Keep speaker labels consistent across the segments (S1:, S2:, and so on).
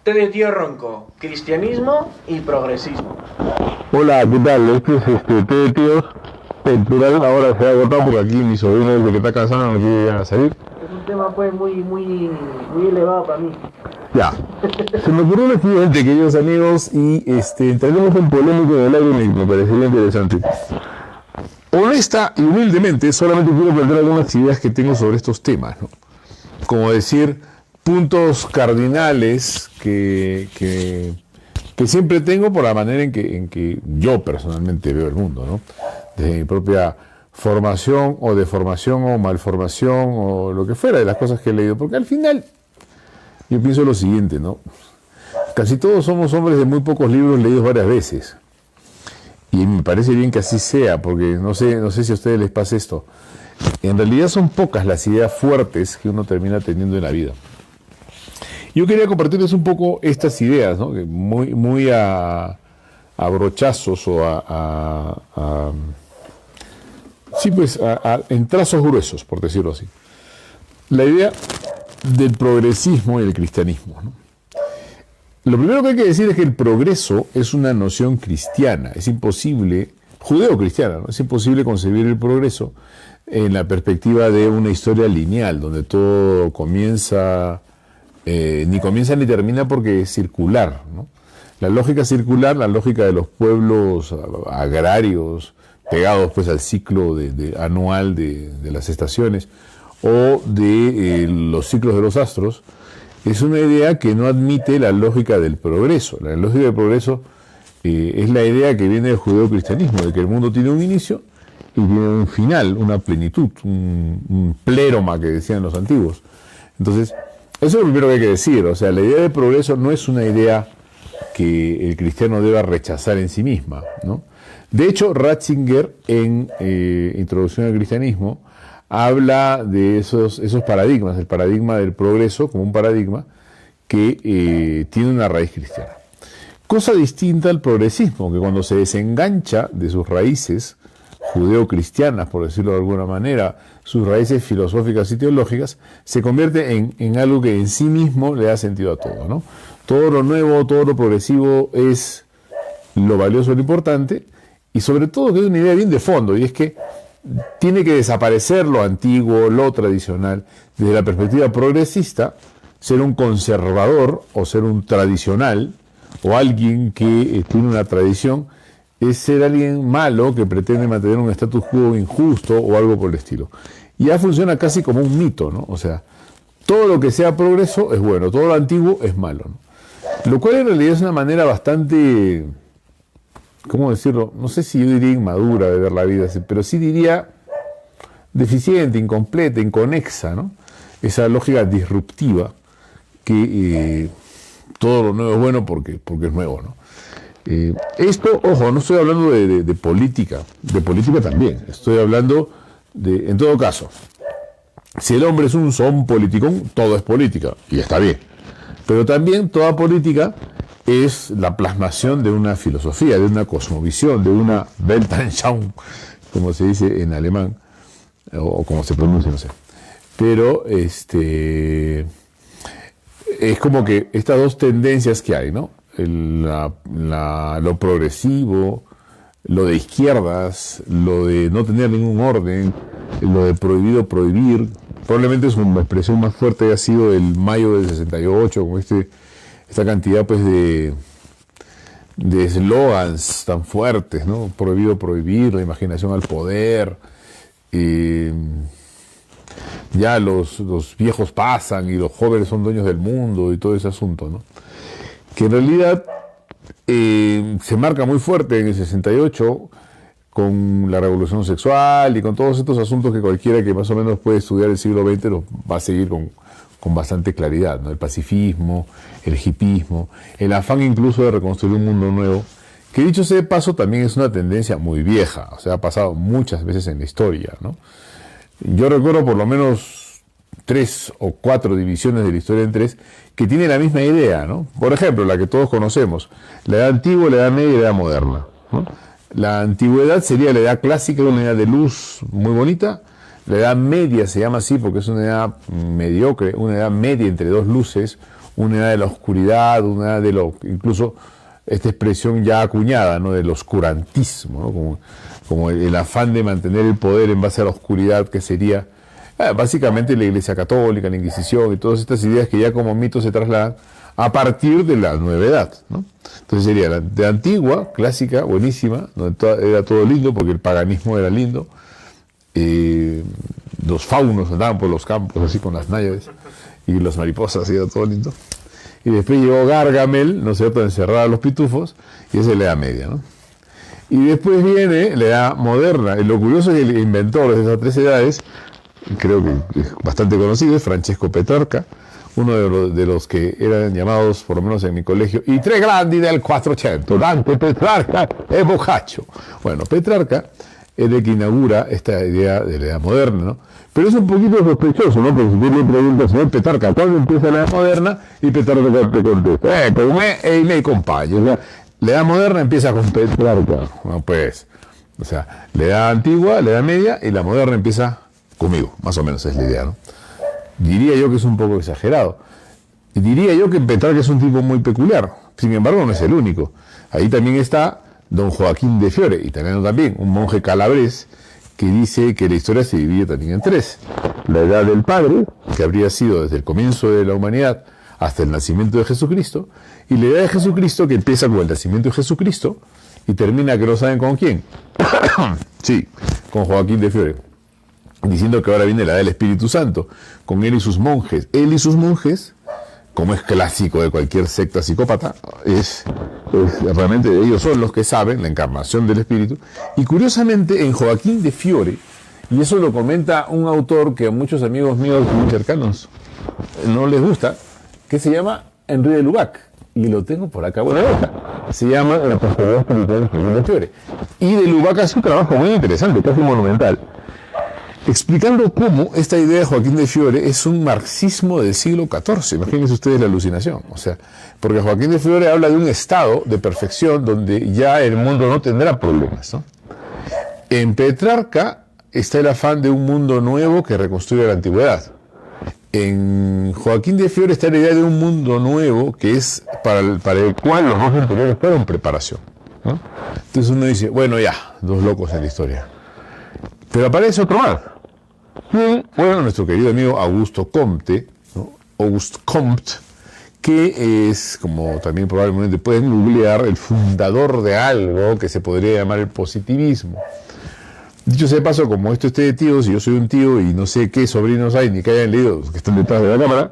S1: Té de tío ronco, cristianismo y progresismo.
S2: Hola, ¿qué tal? Este es té de tíos. El plural ahora se ha agotado porque aquí mi sobrino desde que está casado no quiere salir.
S1: Es un tema pues muy elevado para mí.
S2: Ya. Se me ocurrió lo siguiente, queridos amigos, y entraremos en polémico en el aire, me parecería interesante. Honesta y humildemente, solamente quiero plantear algunas ideas que tengo sobre estos temas, ¿no? Como decir, puntos cardinales que siempre tengo por la manera en que yo personalmente veo el mundo, ¿no? Desde mi propia formación o deformación o malformación o lo que fuera de las cosas que he leído. Porque al final, yo pienso lo siguiente, ¿no? Casi todos somos hombres de muy pocos libros leídos varias veces. Y me parece bien que así sea, porque no sé si a ustedes les pasa esto. En realidad son pocas las ideas fuertes que uno termina teniendo en la vida. Yo quería compartirles un poco estas ideas, ¿no? Muy a brochazos o en trazos gruesos, por decirlo así. La idea del progresismo y el cristianismo, ¿no? Lo primero que hay que decir es que el progreso es una noción cristiana, es imposible, judeo-cristiana, ¿no? Es imposible concebir el progreso en la perspectiva de una historia lineal, donde todo comienza, ni comienza ni termina porque es circular, ¿no? La lógica circular, la lógica de los pueblos agrarios, pegados pues al ciclo anual de las estaciones, o de los ciclos de los astros, es una idea que no admite la lógica del progreso. La lógica del progreso es la idea que viene del judeocristianismo, de que el mundo tiene un inicio y tiene un final, una plenitud, un pléroma que decían los antiguos. Entonces, eso es lo primero que hay que decir. O sea, la idea de progreso no es una idea que el cristiano deba rechazar en sí misma, ¿no? De hecho, Ratzinger, en Introducción al Cristianismo, habla de esos paradigmas, el paradigma del progreso como un paradigma que tiene una raíz cristiana. Cosa distinta al progresismo, que cuando se desengancha de sus raíces judeo-cristianas, por decirlo de alguna manera, sus raíces filosóficas y teológicas, se convierte en algo que en sí mismo le da sentido a todo, ¿no? Todo lo nuevo, todo lo progresivo es lo valioso, lo importante, y sobre todo que es una idea bien de fondo, y es que tiene que desaparecer lo antiguo, lo tradicional. Desde la perspectiva progresista, ser un conservador o ser un tradicional o alguien que tiene una tradición es ser alguien malo que pretende mantener un status quo injusto o algo por el estilo. Y ya funciona casi como un mito, ¿no? O sea, todo lo que sea progreso es bueno, todo lo antiguo es malo, ¿no? Lo cual en realidad es una manera bastante, ¿cómo decirlo? No sé si yo diría inmadura de ver la vida, pero sí diría deficiente, incompleta, inconexa, ¿no? Esa lógica disruptiva que todo lo nuevo es bueno porque es nuevo, ¿no? Esto, ojo, no estoy hablando de política también, estoy hablando en todo caso, si el hombre es un son politicón, todo es política, y está bien, pero también toda política es la plasmación de una filosofía, de una cosmovisión, de una Weltanschauung, como se dice en alemán, o como se pronuncia, no sé. Pero es como que estas dos tendencias que hay, ¿no? Lo progresivo, lo de izquierdas, lo de no tener ningún orden, lo de prohibido prohibir. Probablemente su expresión más fuerte haya sido el mayo del 68, con esta cantidad pues de eslogans tan fuertes, ¿no? Prohibido prohibir, la imaginación al poder, ya los viejos pasan y los jóvenes son dueños del mundo y todo ese asunto, ¿no? Que en realidad se marca muy fuerte en el 68 con la revolución sexual y con todos estos asuntos que cualquiera que más o menos puede estudiar el siglo XX los va a seguir con bastante claridad, ¿no? El pacifismo, el hipismo, el afán incluso de reconstruir un mundo nuevo, que dicho sea de paso también es una tendencia muy vieja, o sea, ha pasado muchas veces en la historia, ¿no? Yo recuerdo por lo menos 3 o 4 divisiones de la historia en 3 que tienen la misma idea, ¿no? Por ejemplo, la que todos conocemos, la edad antigua, la edad media y la edad moderna, ¿no? La antigüedad sería la edad clásica, una edad de luz muy bonita. La edad media se llama así porque es una edad mediocre, una edad media entre dos luces una edad de la oscuridad, una edad de lo, incluso esta expresión ya acuñada, ¿no? Del oscurantismo, ¿no? Como el afán de mantener el poder en base a la oscuridad, que sería básicamente la Iglesia Católica, la Inquisición y todas estas ideas que ya como mitos se trasladan a partir de la nueva edad, ¿no? Entonces sería la de antigua, clásica, buenísima, donde era todo lindo porque el paganismo era lindo, los faunos andaban por los campos así con las náyades y las mariposas, y era todo lindo. Y después llegó Gargamel, ¿no es cierto?, a encerrar a los pitufos, y esa es la Edad Media, ¿no? Y después viene la Edad Moderna, y lo curioso es que el inventor de esas tres edades, creo que es bastante conocido, es Francesco Petrarca, uno de los que eran llamados, por lo menos en mi colegio, i tre grandi del 400, Dante, Petrarca e Boccaccio. Bueno, Petrarca es el que inaugura esta idea de la Edad Moderna, ¿no? Pero es un poquito sospechoso, ¿no? Porque si usted le pregunta al señor Petrarca, ¿cuándo empieza la Edad Moderna? Y Petrarca te contesta, con me e i miei compagni. O sea, la Edad Moderna empieza con Petrarca. No, pues, o sea, la Edad Antigua, la Edad Media, y la Moderna empieza conmigo, más o menos es la idea, ¿no? Diría yo que es un poco exagerado. Y diría yo que Petrarca es un tipo muy peculiar. Sin embargo, no es el único. Ahí también está don Joaquín de Fiore, italiano también, un monje calabrés, que dice que la historia se divide también en tres. La edad del Padre, que habría sido desde el comienzo de la humanidad hasta el nacimiento de Jesucristo, y la edad de Jesucristo, que empieza con el nacimiento de Jesucristo y termina, que no saben con quién. Sí, con Joaquín de Fiore, diciendo que ahora viene la edad del Espíritu Santo, con él y sus monjes. Él y sus monjes, como es clásico de cualquier secta psicópata, realmente ellos son los que saben la encarnación del Espíritu. Y curiosamente, en Joaquín de Fiore, y eso lo comenta un autor que a muchos amigos míos muy cercanos no les gusta, que se llama Henri de Lubac, y lo tengo por acá, bueno, se llama La Posteridad Espiritual de Joaquín de Fiore. Y de Lubac hace un trabajo muy interesante, casi monumental, explicando cómo esta idea de Joaquín de Fiore es un marxismo del siglo XIV. Imagínense ustedes la alucinación. O sea, porque Joaquín de Fiore habla de un estado de perfección donde ya el mundo no tendrá problemas, ¿no? En Petrarca está el afán de un mundo nuevo que reconstruye la antigüedad. En Joaquín de Fiore está la idea de un mundo nuevo que es para el cual los dos anteriores fueron preparación, ¿no? Entonces uno dice, bueno, ya, dos locos en la historia. Pero aparece otro más. Bueno, nuestro querido amigo Augusto Comte, ¿no? Auguste Comte, que es, como también probablemente pueden googlear, el fundador de algo que se podría llamar el positivismo. Dicho sea de paso, como esto esté de tíos, y yo soy un tío y no sé qué sobrinos hay, ni que hayan leído los que están detrás de la cámara,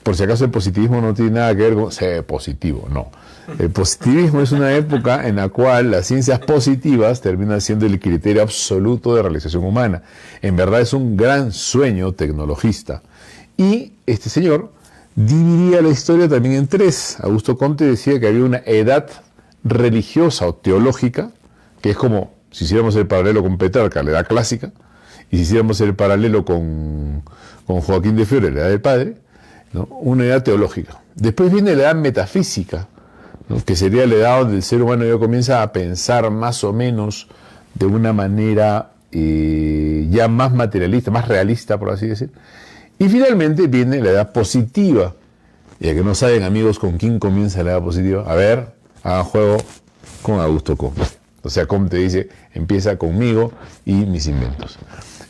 S2: por si acaso el positivismo no tiene nada que ver con ser positivo, no. El positivismo es una época en la cual las ciencias positivas terminan siendo el criterio absoluto de realización humana. En verdad es un gran sueño tecnologista. Y este señor dividía la historia también en tres. Augusto Comte decía que había una edad religiosa o teológica, que es como, si hiciéramos el paralelo con Petrarca, la edad clásica, y si hiciéramos el paralelo con Joaquín de Fiore, la edad del Padre, ¿no? Una edad teológica. Después viene la edad metafísica, ¿no? Que sería la edad donde el ser humano ya comienza a pensar más o menos de una manera ya más materialista, más realista, por así decir. Y finalmente viene la edad positiva. Ya que no saben, amigos, con quién comienza la edad positiva, a ver, hagan juego con Augusto Comte. O sea, Comte dice, empieza conmigo y mis inventos.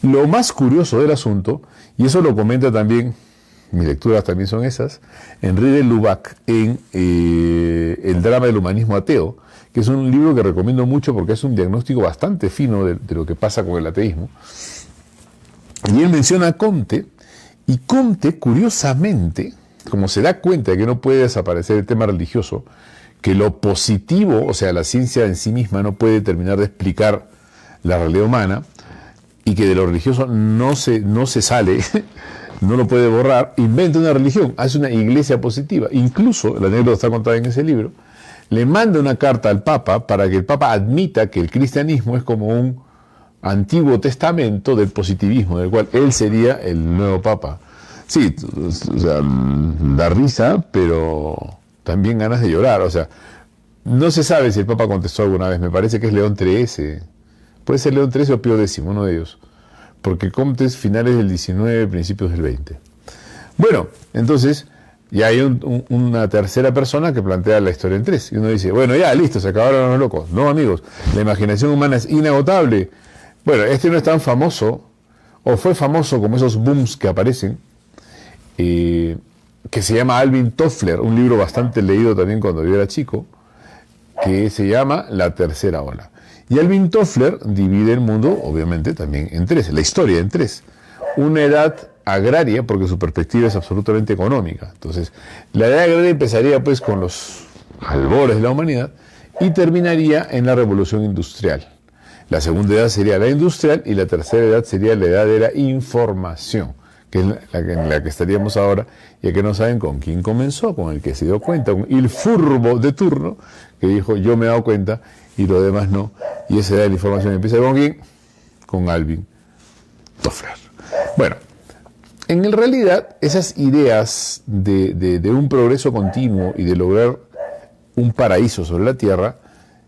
S2: Lo más curioso del asunto, y eso lo comenta también, mis lecturas también son esas, Henri de Lubac en El drama del humanismo ateo, que es un libro que recomiendo mucho porque es un diagnóstico bastante fino de lo que pasa con el ateísmo. Y él menciona a Comte, y Comte, curiosamente, como se da cuenta de que no puede desaparecer el tema religioso, que lo positivo, o sea, la ciencia en sí misma no puede terminar de explicar la realidad humana, y que de lo religioso no se sale, no lo puede borrar, inventa una religión, hace una iglesia positiva. Incluso, la anécdota está contada en ese libro, le manda una carta al Papa para que el Papa admita que el cristianismo es como un antiguo testamento del positivismo, del cual él sería el nuevo Papa. Sí, o sea, da risa, pero también ganas de llorar. O sea, no se sabe si el Papa contestó alguna vez, me parece que es León XIII. Puede ser León XIII o Pío X, uno de ellos. Porque Comte es finales del XIX, principios del XX. Bueno, entonces, Y hay una tercera persona que plantea la historia en tres. Y uno dice, bueno, ya, listo, se acabaron los locos. No, amigos, la imaginación humana es inagotable. Bueno, este no es tan famoso, o fue famoso como esos booms que aparecen, que se llama Alvin Toffler, un libro bastante leído también cuando yo era chico, que se llama La Tercera Ola. Y Alvin Toffler divide el mundo, obviamente, también en tres, la historia en tres. Una edad agraria, porque su perspectiva es absolutamente económica. Entonces, la edad agraria empezaría pues con los albores de la humanidad y terminaría en la revolución industrial. La segunda edad sería la industrial y la tercera edad sería la edad de la información, que es en la que estaríamos ahora, ya que no saben con quién comenzó, con el que se dio cuenta, con el furbo de turno, que dijo yo me he dado cuenta y los demás no. Y esa edad de la información empieza con quién, con Alvin Toffler. Bueno, en realidad esas ideas de un progreso continuo y de lograr un paraíso sobre la tierra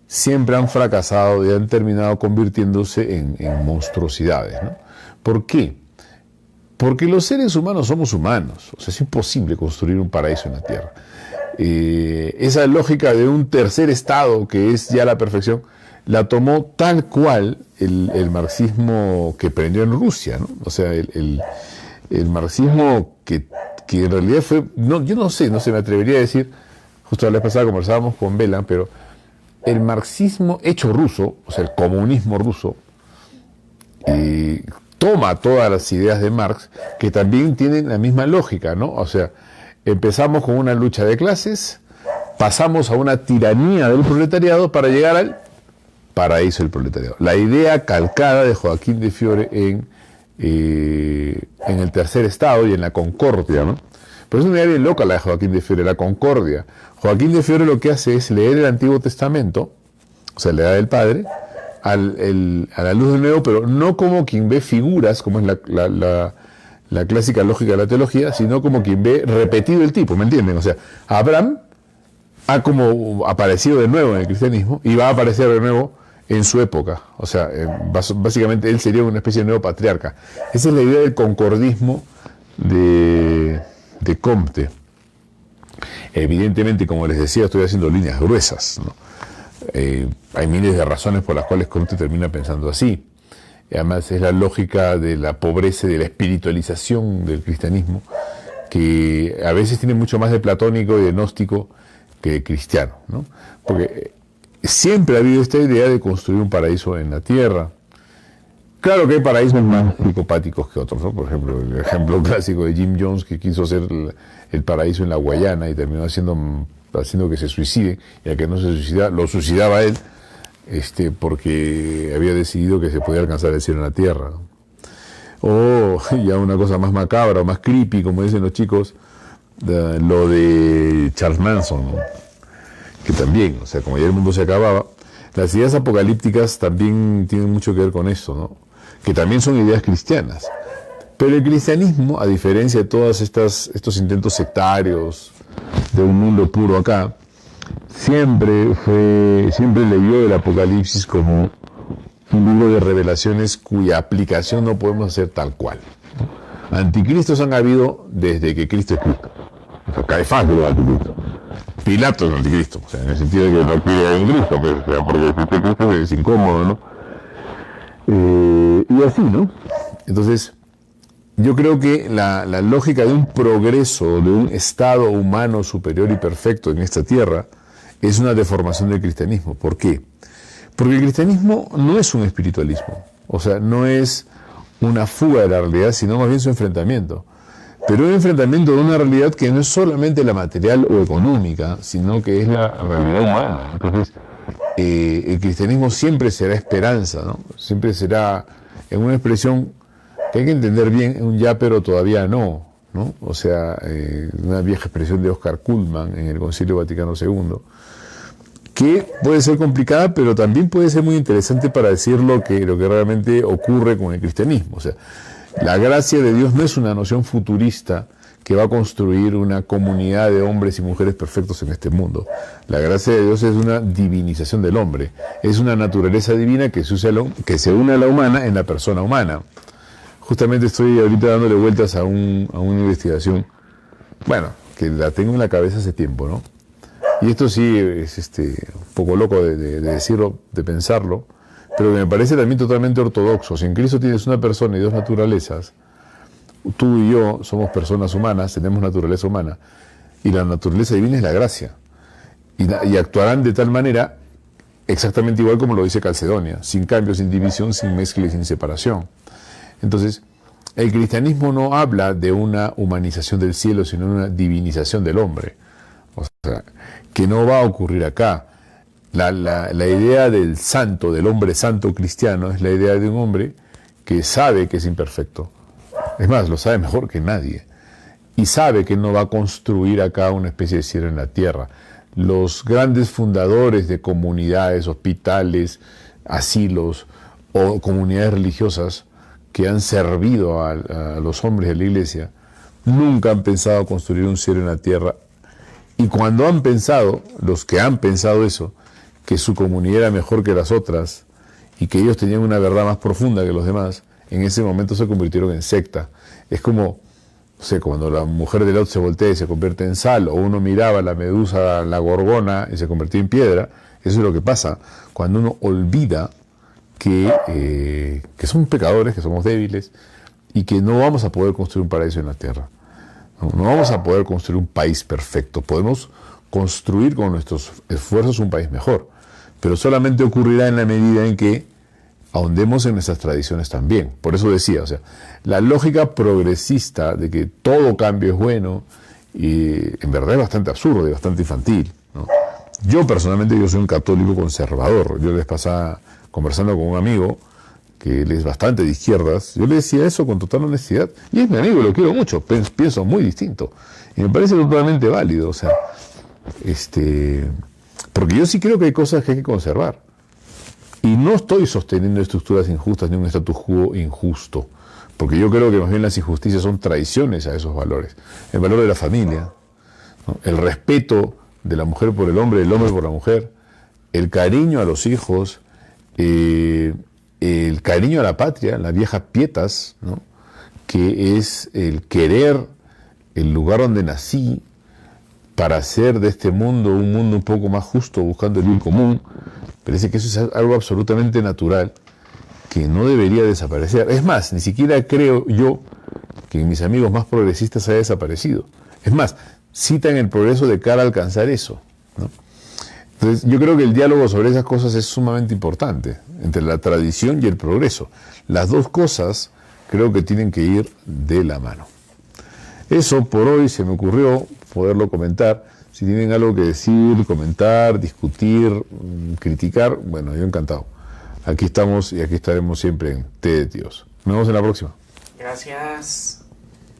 S2: siempre han fracasado y han terminado convirtiéndose en monstruosidades, ¿no? ¿Por qué? Porque los seres humanos somos humanos, o sea, es imposible construir un paraíso en la tierra. Esa lógica de un tercer estado que es ya la perfección la tomó tal cual el marxismo que prendió en Rusia, ¿no? O sea, el marxismo que en realidad fue, no, yo no sé, me atrevería a decir, justo la vez pasada conversábamos con Vela, pero el marxismo hecho ruso, o sea, el comunismo ruso, toma todas las ideas de Marx, que también tienen la misma lógica, ¿no? O sea, empezamos con una lucha de clases, pasamos a una tiranía del proletariado para llegar al paraíso del proletariado. La idea calcada de Joaquín de Fiore en el tercer estado y en la concordia, ¿no? Pero es una idea bien loca la de Joaquín de Fiore, la concordia. Joaquín de Fiore lo que hace es leer el Antiguo Testamento, o sea, la edad del Padre, a la luz del Nuevo, pero no como quien ve figuras, como es la clásica lógica de la teología, sino como quien ve repetido el tipo, ¿me entienden? O sea, Abraham ha como aparecido de nuevo en el cristianismo y va a aparecer de nuevo en su época. O sea, básicamente él sería una especie de nuevo patriarca. Esa es la idea del concordismo de Comte. Evidentemente, como les decía, estoy haciendo líneas gruesas, ¿no? Hay miles de razones por las cuales Comte termina pensando así. Además, es la lógica de la pobreza y de la espiritualización del cristianismo, que a veces tiene mucho más de platónico y de gnóstico que de cristiano, ¿no? Porque siempre ha habido esta idea de construir un paraíso en la tierra. Claro que hay paraísos más psicopáticos que otros, ¿no? Por ejemplo, el ejemplo clásico de Jim Jones, que quiso hacer el paraíso en la Guayana y terminó haciendo que se suicide, y al que no se suicida, lo suicidaba él, porque había decidido que se podía alcanzar el cielo en la tierra, ¿no? O ya una cosa más macabra o más creepy, como dicen los chicos, lo de Charles Manson, ¿no? Que también, o sea, como ya el mundo se acababa, las ideas apocalípticas también tienen mucho que ver con eso, ¿no? Que también son ideas cristianas. Pero el cristianismo, a diferencia de todos estos intentos sectarios de un mundo puro acá, siempre leyó el Apocalipsis como un libro de revelaciones cuya aplicación no podemos hacer tal cual. Anticristos han habido desde que Cristo es Cristo. O sea, Caifás es el anticristo. Pilato es el anticristo, o sea, en el sentido de que no quiere un Cristo, pues, o sea, porque existe Cristo es incómodo, ¿no? Y así, ¿no? Entonces, yo creo que la lógica de un progreso, de un estado humano superior y perfecto en esta tierra, es una deformación del cristianismo. ¿Por qué? Porque el cristianismo no es un espiritualismo, o sea, no es una fuga de la realidad, sino más bien su enfrentamiento. Pero un enfrentamiento de una realidad que no es solamente la material o económica, sino que es la realidad humana. Entonces, el cristianismo siempre será esperanza, ¿no? Siempre será, en una expresión que hay que entender bien, un ya pero todavía no, ¿no? O sea, una vieja expresión de Oscar Cullmann en el Concilio Vaticano II, que puede ser complicada, pero también puede ser muy interesante para decir lo que realmente ocurre con el cristianismo. O sea, la gracia de Dios no es una noción futurista que va a construir una comunidad de hombres y mujeres perfectos en este mundo. La gracia de Dios es una divinización del hombre, es una naturaleza divina que se une a la humana en la persona humana. Justamente estoy ahorita dándole vueltas a una investigación, bueno, que la tengo en la cabeza hace tiempo, ¿no? Y esto sí es un poco loco de decirlo, de pensarlo, pero que me parece también totalmente ortodoxo. Si en Cristo tienes una persona y dos naturalezas, tú y yo somos personas humanas, tenemos naturaleza humana, y la naturaleza divina es la gracia. Y actuarán de tal manera, exactamente igual como lo dice Calcedonia, sin cambio, sin división, sin mezcla y sin separación. Entonces, el cristianismo no habla de una humanización del cielo, sino de una divinización del hombre. O sea, que no va a ocurrir acá. La idea del santo, del hombre santo cristiano, es la idea de un hombre que sabe que es imperfecto. Es más, lo sabe mejor que nadie. Y sabe que no va a construir acá una especie de cielo en la tierra. Los grandes fundadores de comunidades, hospitales, asilos o comunidades religiosas que han servido a los hombres de la iglesia, nunca han pensado construir un cielo en la tierra. Y cuando han pensado, los que han pensado eso, que su comunidad era mejor que las otras y que ellos tenían una verdad más profunda que los demás, en ese momento se convirtieron en secta. Es como, no sé, cuando la mujer de Lot se voltea y se convierte en sal, o uno miraba la medusa, la gorgona, y se convirtió en piedra. Eso es lo que pasa cuando uno olvida que somos pecadores, que somos débiles, y que no vamos a poder construir un paraíso en la tierra. No vamos a poder construir un país perfecto. Podemos construir con nuestros esfuerzos un país mejor, pero solamente ocurrirá en la medida en que ahondemos en nuestras tradiciones también. Por eso decía, o sea, la lógica progresista de que todo cambio es bueno, en verdad es bastante absurdo y bastante infantil, ¿no? Yo personalmente, yo soy un católico conservador. Yo les pasaba conversando con un amigo que él es bastante de izquierdas, yo le decía eso con total honestidad, y es mi amigo, lo quiero mucho, pienso muy distinto, y me parece totalmente válido, o sea, porque yo sí creo que hay cosas que hay que conservar, y no estoy sosteniendo estructuras injustas ni un status quo injusto, porque yo creo que más bien las injusticias son traiciones a esos valores, el valor de la familia, ¿no? El respeto de la mujer por el hombre, del hombre por la mujer, el cariño a los hijos, el cariño a la patria, la vieja pietas, ¿no? Que es el querer el lugar donde nací para hacer de este mundo un mundo un poco más justo, buscando el bien común. Parece que eso es algo absolutamente natural que no debería desaparecer. Es más, ni siquiera creo yo que en mis amigos más progresistas haya desaparecido. Es más, citan el progreso de cara a alcanzar eso, ¿no? Entonces, yo creo que el diálogo sobre esas cosas es sumamente importante, entre la tradición y el progreso. Las dos cosas creo que tienen que ir de la mano. Eso por hoy se me ocurrió poderlo comentar. Si tienen algo que decir, comentar, discutir, criticar, bueno, yo encantado. Aquí estamos y aquí estaremos siempre en Té de Tíos. Nos vemos en la próxima.
S1: Gracias.